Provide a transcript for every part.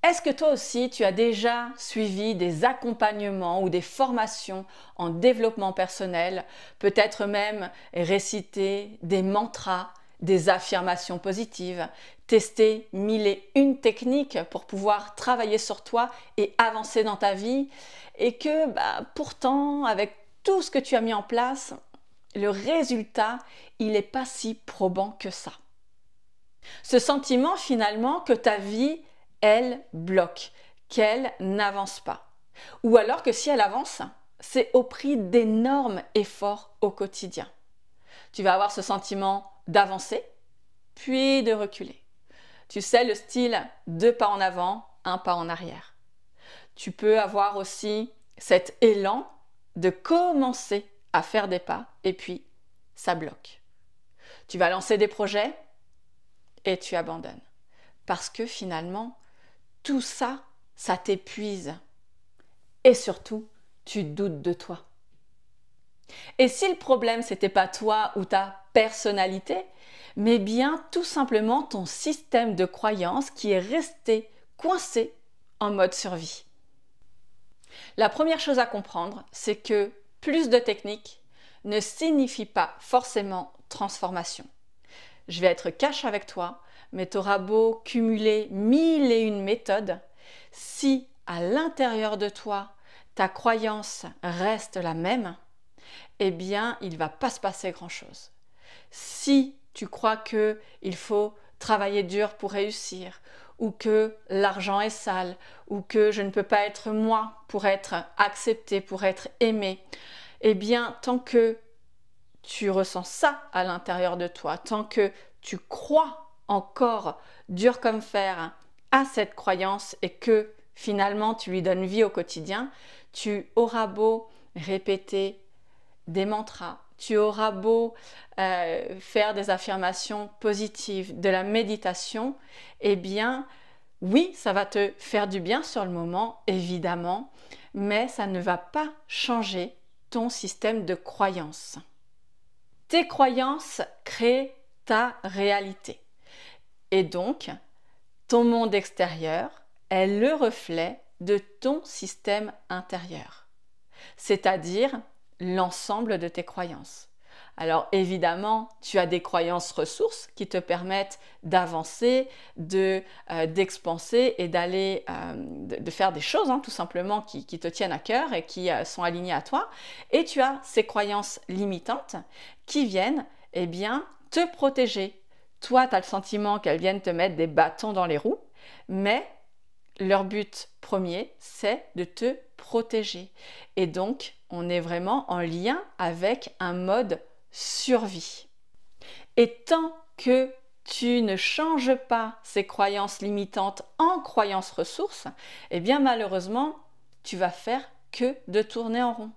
Est-ce que toi aussi, tu as déjà suivi des accompagnements ou des formations en développement personnel, peut-être même réciter des mantras, des affirmations positives, tester mille et une techniques pour pouvoir travailler sur toi et avancer dans ta vie, et que pourtant, avec tout ce que tu as mis en place, le résultat, il n'est pas si probant que ça. Ce sentiment finalement que ta vie, elle bloque, qu'elle n'avance pas. Ou alors que si elle avance, c'est au prix d'énormes efforts au quotidien. Tu vas avoir ce sentiment d'avancer, puis de reculer. Tu sais, le style 2 pas en avant, 1 pas en arrière. Tu peux avoir aussi cet élan de commencer à faire des pas et puis ça bloque. Tu vas lancer des projets et tu abandonnes. Parce que finalement, tout ça, ça t'épuise. Et surtout, tu doutes de toi. Et si le problème, c'était pas toi ou ta personnalité, mais bien tout simplement ton système de croyance qui est resté coincé en mode survie. La première chose à comprendre, c'est que plus de techniques ne signifie pas forcément transformation. Je vais être cash avec toi, mais tu auras beau cumuler 1001 méthodes, si à l'intérieur de toi, ta croyance reste la même, eh bien, il ne va pas se passer grand-chose. Si tu crois qu'il faut travailler dur pour réussir, ou que l'argent est sale, ou que je ne peux pas être moi pour être accepté, pour être aimé, eh bien, tant que tu ressens ça à l'intérieur de toi, tant que tu crois encore dur comme fer à cette croyance et que finalement tu lui donnes vie au quotidien, tu auras beau répéter des mantras, tu auras beau faire des affirmations positives, de la méditation, eh bien oui, ça va te faire du bien sur le moment, évidemment, mais ça ne va pas changer ton système de croyances. Tes croyances créent ta réalité. Et donc, ton monde extérieur est le reflet de ton système intérieur, c'est-à-dire l'ensemble de tes croyances. Alors évidemment, tu as des croyances ressources qui te permettent d'avancer, d'expanser et d'aller, de faire des choses tout simplement qui te tiennent à cœur et qui sont alignées à toi. Et tu as ces croyances limitantes qui viennent te protéger. Toi, tu as le sentiment qu'elles viennent te mettre des bâtons dans les roues, mais leur but premier, c'est de te protéger. Et donc, on est vraiment en lien avec un mode survie. Et tant que tu ne changes pas ces croyances limitantes en croyances ressources, eh bien malheureusement, tu vas faire que de tourner en rond.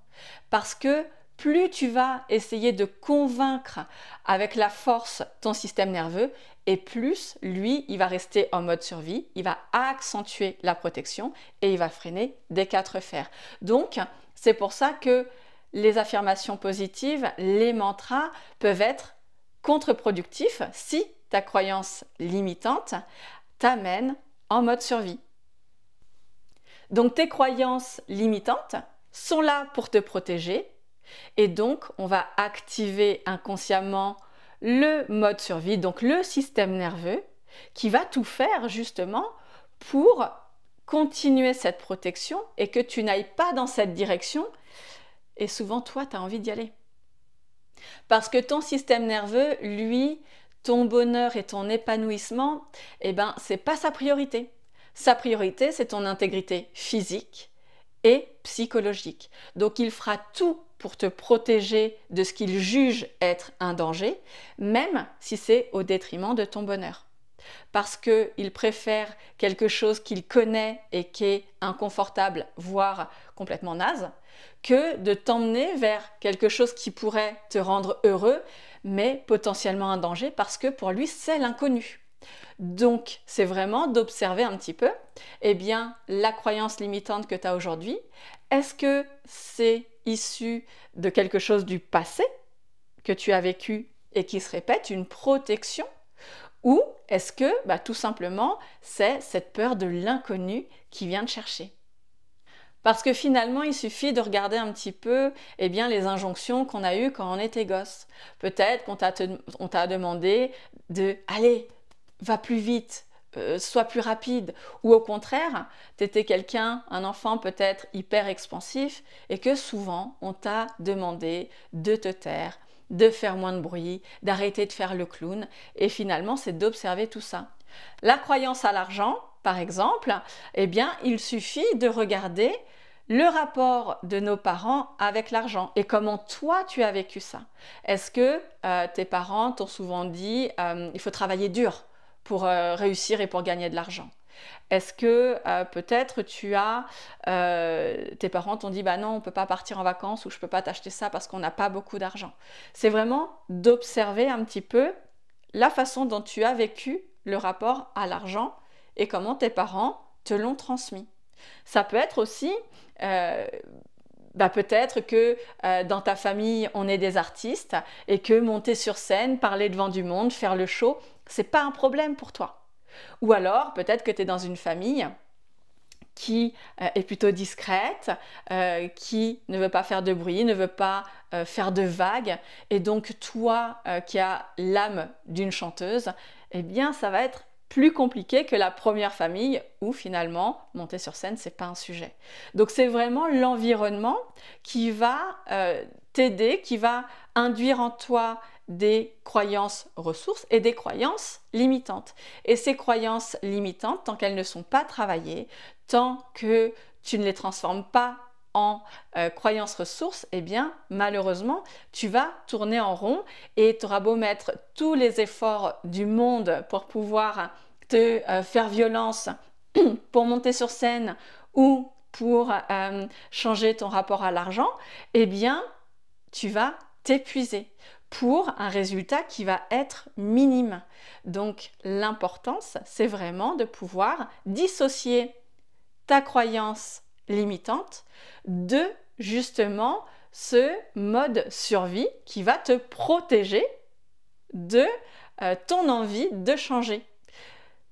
Parce que plus tu vas essayer de convaincre avec la force ton système nerveux, et plus lui, il va rester en mode survie, il va accentuer la protection et il va freiner des 4 fers. Donc, c'est pour ça que les affirmations positives, les mantras peuvent être contre-productifs si ta croyance limitante t'amène en mode survie. Donc, tes croyances limitantes sont là pour te protéger. Et donc, on va activer inconsciemment le mode survie, donc le système nerveux, qui va tout faire justement pour continuer cette protection et que tu n'ailles pas dans cette direction. Et souvent, toi, tu as envie d'y aller. Parce que ton système nerveux, lui, ton bonheur et ton épanouissement, c'est pas sa priorité. Sa priorité, c'est ton intégrité physique et psychologique. Donc, il fera tout pour te protéger de ce qu'il juge être un danger, même si c'est au détriment de ton bonheur. Parce qu'il préfère quelque chose qu'il connaît et qui est inconfortable, voire complètement naze, que de t'emmener vers quelque chose qui pourrait te rendre heureux, mais potentiellement un danger parce que pour lui, c'est l'inconnu. Donc, c'est vraiment d'observer un petit peu, la croyance limitante que tu as aujourd'hui, est-ce que c'est issu de quelque chose du passé que tu as vécu et qui se répète, une protection, Ou est-ce que tout simplement c'est cette peur de l'inconnu qui vient te chercher? Parce que finalement, il suffit de regarder un petit peu les injonctions qu'on a eues quand on était gosse. Peut-être on t'a demandé de allez, va plus vite, sois plus rapide. Ou au contraire, tu étais quelqu'un, un enfant peut-être hyper expansif et que souvent on t'a demandé de te taire, de faire moins de bruit, d'arrêter de faire le clown. Et finalement, c'est d'observer tout ça. La croyance à l'argent, par exemple, il suffit de regarder le rapport de nos parents avec l'argent et comment toi tu as vécu ça. Est-ce que tes parents t'ont souvent dit il faut travailler dur pour réussir et pour gagner de l'argent? Est-ce que peut-être tes parents t'ont dit bah non, on ne peut pas partir en vacances ou je ne peux pas t'acheter ça parce qu'on n'a pas beaucoup d'argent? C'est vraiment d'observer un petit peu la façon dont tu as vécu le rapport à l'argent et comment tes parents te l'ont transmis. Ça peut être aussi peut-être que dans ta famille on est des artistes et que monter sur scène, parler devant du monde, faire le show, c'est pas un problème pour toi. Ou alors peut-être que tu es dans une famille qui est plutôt discrète, qui ne veut pas faire de bruit, ne veut pas faire de vagues, et donc toi qui as l'âme d'une chanteuse, ça va être plus compliqué que la première famille où finalement monter sur scène c'est pas un sujet. Donc c'est vraiment l'environnement qui va t'aider, qui va induire en toi des croyances ressources et des croyances limitantes. Et ces croyances limitantes, tant qu'elles ne sont pas travaillées, tant que tu ne les transformes pas en croyances ressources, malheureusement, tu vas tourner en rond et tu auras beau mettre tous les efforts du monde pour pouvoir te faire violence, pour monter sur scène ou pour changer ton rapport à l'argent, tu vas t'épuiser pour un résultat qui va être minime. Donc l'importance, c'est vraiment de pouvoir dissocier ta croyance limitante de justement ce mode survie qui va te protéger de ton envie de changer.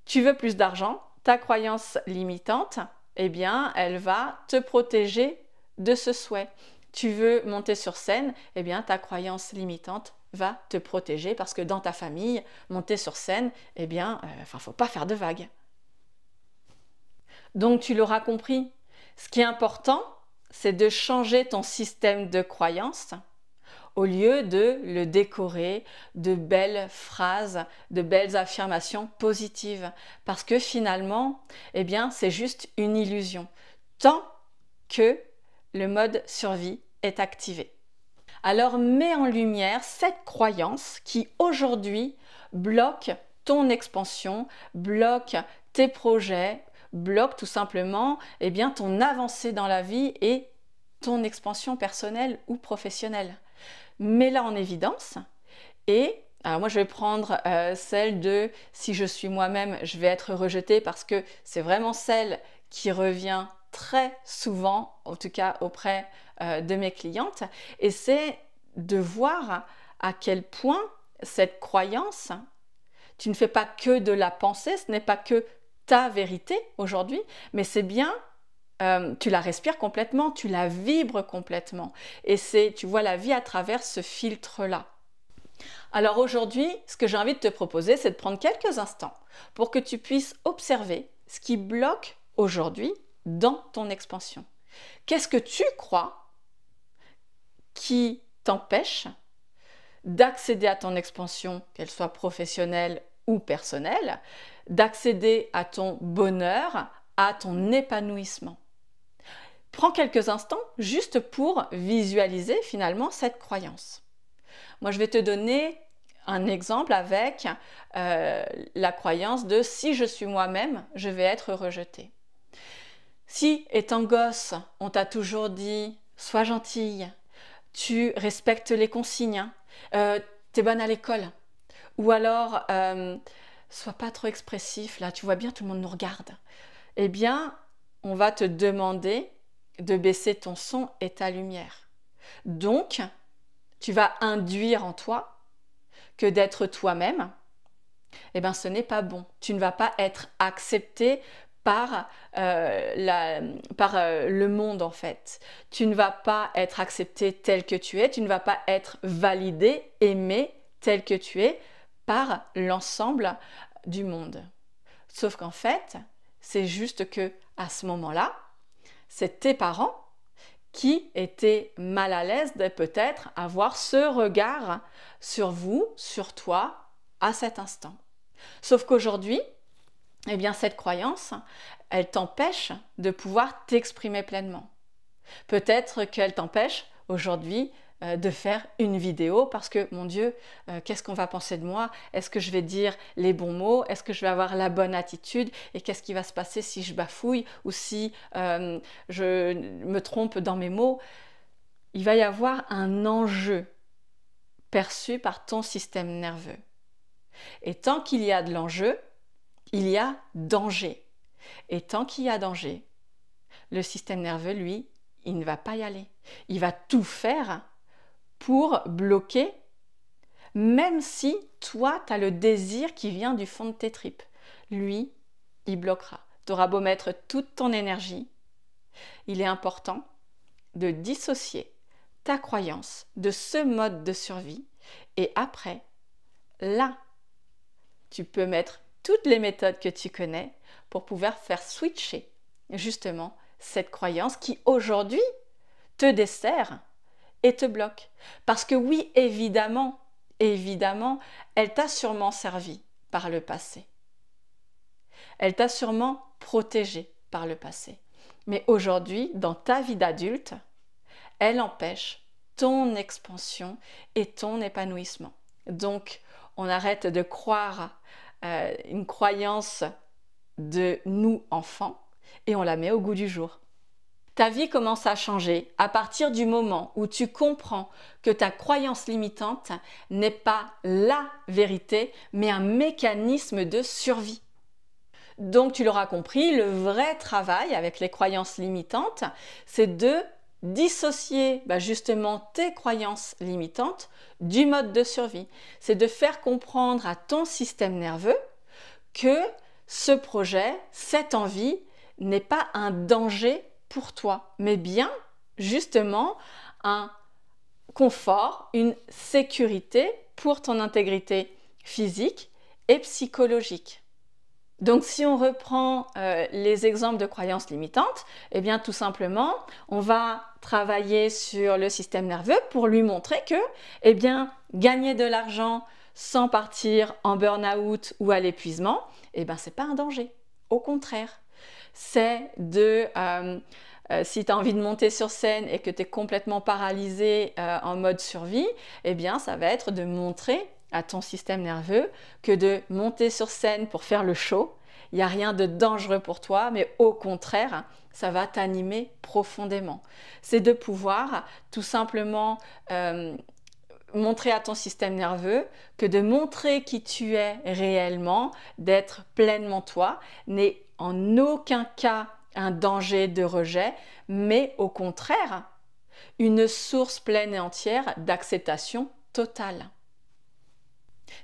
Tu veux plus d'argent, ta croyance limitante, elle va te protéger de ce souhait. Tu veux monter sur scène, ta croyance limitante va te protéger parce que dans ta famille, monter sur scène, faut pas faire de vagues. Donc tu l'auras compris, ce qui est important, c'est de changer ton système de croyances au lieu de le décorer de belles phrases, de belles affirmations positives. Parce que finalement, c'est juste une illusion, tant que le mode survie est activé. Alors mets en lumière cette croyance qui aujourd'hui bloque ton expansion, bloque tes projets, bloque tout simplement ton avancée dans la vie et ton expansion personnelle ou professionnelle. Mets-la en évidence et alors moi je vais prendre celle de si je suis moi-même je vais être rejetée parce que c'est vraiment celle qui revient très souvent, en tout cas auprès de mes clientes, et c'est de voir à quel point cette croyance, tu ne fais pas que de la pensée, ce n'est pas que ta vérité aujourd'hui, mais c'est bien tu la respires complètement, tu la vibres complètement. Et tu vois la vie à travers ce filtre-là. Alors aujourd'hui, ce que j'ai envie de te proposer, c'est de prendre quelques instants pour que tu puisses observer ce qui bloque aujourd'hui dans ton expansion. Qu'est-ce que tu crois qui t'empêche d'accéder à ton expansion, qu'elle soit professionnelle ou personnelle, d'accéder à ton bonheur, à ton épanouissement? Prends quelques instants juste pour visualiser finalement cette croyance. Moi, je vais te donner un exemple avec la croyance de si je suis moi-même, je vais être rejetée. Si, étant gosse, on t'a toujours dit « sois gentille », tu respectes les consignes, t'es bonne à l'école, ou alors sois pas trop expressif, là, tu vois bien, tout le monde nous regarde. On va te demander de baisser ton son et ta lumière. Donc, tu vas induire en toi que d'être toi-même, eh bien ce n'est pas bon. Tu ne vas pas être accepté par, le monde en fait. Tu ne vas pas être accepté tel que tu es, tu ne vas pas être validé, aimé tel que tu es par l'ensemble du monde. Sauf qu'en fait, c'est juste que à ce moment-là, c'est tes parents qui étaient mal à l'aise de peut-être avoir ce regard sur vous, sur toi, à cet instant. Sauf qu'aujourd'hui, eh bien, cette croyance, elle t'empêche de pouvoir t'exprimer pleinement. Peut-être qu'elle t'empêche aujourd'hui de faire une vidéo parce que, mon Dieu, qu'est-ce qu'on va penser de moi? Est-ce que je vais dire les bons mots? Est-ce que je vais avoir la bonne attitude? Et qu'est-ce qui va se passer si je bafouille ou si je me trompe dans mes mots? Il va y avoir un enjeu perçu par ton système nerveux. Et tant qu'il y a de l'enjeu, il y a danger. Et tant qu'il y a danger, le système nerveux, lui, il ne va pas y aller. Il va tout faire pour bloquer, même si toi, tu as le désir qui vient du fond de tes tripes. Lui, il bloquera. Tu auras beau mettre toute ton énergie, il est important de dissocier ta croyance de ce mode de survie et après, là, tu peux mettre toutes les méthodes que tu connais pour pouvoir faire switcher justement cette croyance qui aujourd'hui te dessert et te bloque. Parce que oui, évidemment, elle t'a sûrement servi par le passé. Elle t'a sûrement protégé par le passé. Mais aujourd'hui, dans ta vie d'adulte, elle empêche ton expansion et ton épanouissement. Donc, on arrête de croire une croyance de nous enfants et on la met au goût du jour. Ta vie commence à changer à partir du moment où tu comprends que ta croyance limitante n'est pas la vérité, mais un mécanisme de survie. Donc tu l'auras compris, le vrai travail avec les croyances limitantes, c'est de dissocier justement tes croyances limitantes du mode de survie. C'est de faire comprendre à ton système nerveux que ce projet, cette envie, n'est pas un danger pour toi, mais bien justement un confort, une sécurité pour ton intégrité physique et psychologique. Donc si on reprend les exemples de croyances limitantes, eh bien tout simplement, on va travailler sur le système nerveux pour lui montrer que eh bien, gagner de l'argent sans partir en burn-out ou à l'épuisement, eh bien, c'est pas un danger. Au contraire, c'est de... si tu as envie de monter sur scène et que tu es complètement paralysé en mode survie, eh bien, ça va être de montrer à ton système nerveux que de monter sur scène pour faire le show, il n'y a rien de dangereux pour toi, mais au contraire, ça va t'animer profondément. C'est de pouvoir tout simplement montrer à ton système nerveux que de montrer qui tu es réellement, d'être pleinement toi, n'est en aucun cas un danger de rejet, mais au contraire, une source pleine et entière d'acceptation totale.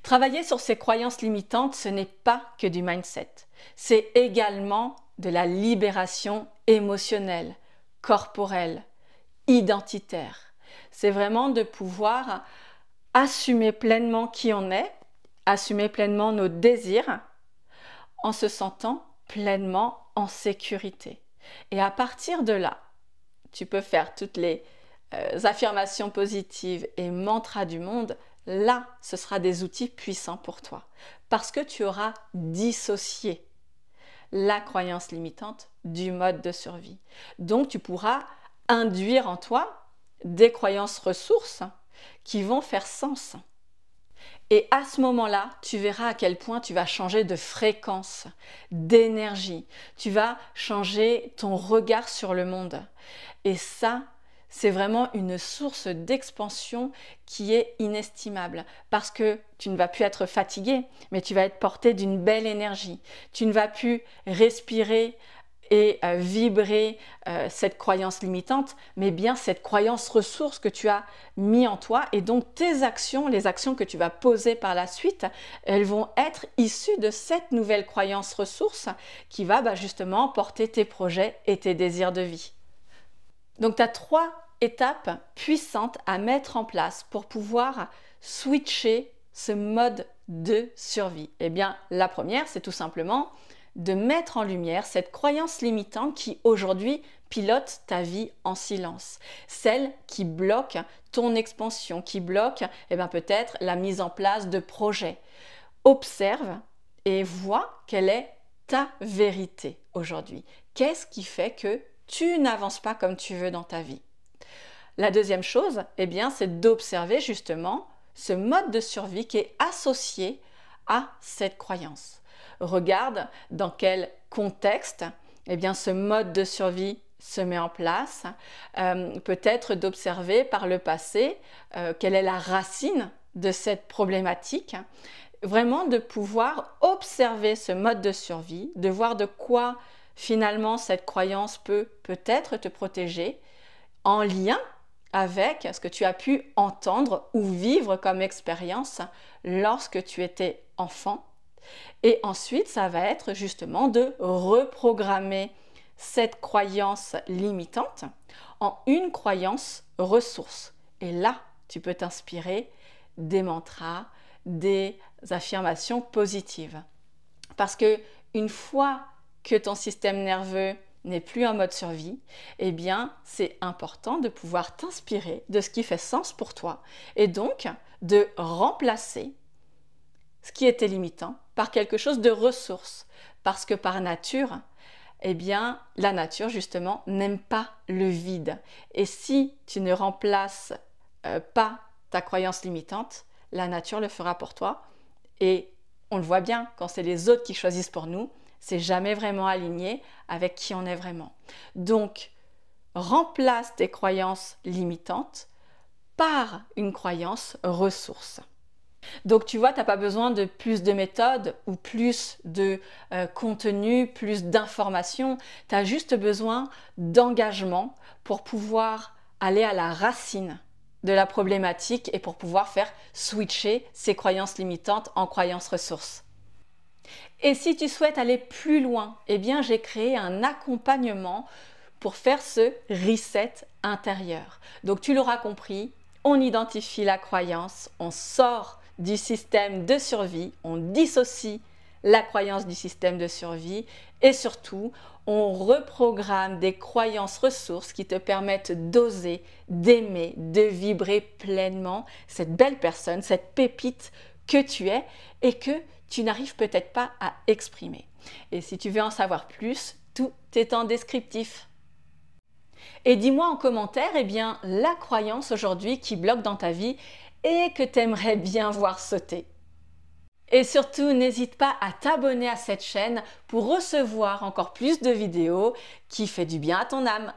Travailler sur ces croyances limitantes, ce n'est pas que du mindset. C'est également de la libération émotionnelle, corporelle, identitaire. C'est vraiment de pouvoir assumer pleinement qui on est, assumer pleinement nos désirs, en se sentant pleinement en sécurité. Et à partir de là, tu peux faire toutes les affirmations positives et mantras du monde. Là, ce sera des outils puissants pour toi parce que tu auras dissocié la croyance limitante du mode de survie. Donc, tu pourras induire en toi des croyances ressources qui vont faire sens. Et à ce moment-là, tu verras à quel point tu vas changer de fréquence, d'énergie. Tu vas changer ton regard sur le monde. Et ça, c'est vraiment une source d'expansion qui est inestimable parce que tu ne vas plus être fatigué, mais tu vas être porté d'une belle énergie. Tu ne vas plus respirer et vibrer cette croyance limitante, mais bien cette croyance ressource que tu as mis en toi. Et donc tes actions, les actions que tu vas poser par la suite, elles vont être issues de cette nouvelle croyance ressource qui va justement porter tes projets et tes désirs de vie. Donc tu as 3 étapes puissantes à mettre en place pour pouvoir switcher ce mode de survie. Eh bien, la première, c'est tout simplement de mettre en lumière cette croyance limitante qui aujourd'hui pilote ta vie en silence. Celle qui bloque ton expansion, qui bloque peut-être la mise en place de projets. Observe et vois quelle est ta vérité aujourd'hui. Qu'est-ce qui fait que tu n'avances pas comme tu veux dans ta vie? La deuxième chose, c'est d'observer justement ce mode de survie qui est associé à cette croyance. Regarde dans quel contexte ce mode de survie se met en place. Peut-être d'observer par le passé quelle est la racine de cette problématique. Vraiment de pouvoir observer ce mode de survie, de voir de quoi finalement cette croyance peut peut-être te protéger en lien avec ce que tu as pu entendre ou vivre comme expérience lorsque tu étais enfant. Et ensuite, ça va être justement de reprogrammer cette croyance limitante en une croyance ressource. Et là, tu peux t'inspirer des mantras, des affirmations positives. Parce que une fois que ton système nerveux n'est plus en mode survie, c'est important de pouvoir t'inspirer de ce qui fait sens pour toi et donc de remplacer ce qui était limitant par quelque chose de ressource. Parce que par nature, la nature justement n'aime pas le vide. Et si tu ne remplaces pas ta croyance limitante, la nature le fera pour toi. Et on le voit bien, quand c'est les autres qui choisissent pour nous, c'est jamais vraiment aligné avec qui on est vraiment. Donc, remplace tes croyances limitantes par une croyance ressource. Donc, tu vois, tu n'as pas besoin de plus de méthodes ou plus de contenu, plus d'informations. Tu as juste besoin d'engagement pour pouvoir aller à la racine de la problématique et pour pouvoir faire switcher ces croyances limitantes en croyances ressources. Et si tu souhaites aller plus loin, j'ai créé un accompagnement pour faire ce reset intérieur. Donc tu l'auras compris, on identifie la croyance, on sort du système de survie, on dissocie la croyance du système de survie et surtout, on reprogramme des croyances ressources qui te permettent d'oser, d'aimer, de vibrer pleinement cette belle personne, cette pépite que tu es et que tu n'arrives peut-être pas à exprimer. Et si tu veux en savoir plus, tout est en descriptif. Et dis-moi en commentaire, la croyance aujourd'hui qui bloque dans ta vie et que tu aimerais bien voir sauter. Et surtout, n'hésite pas à t'abonner à cette chaîne pour recevoir encore plus de vidéos qui fait du bien à ton âme.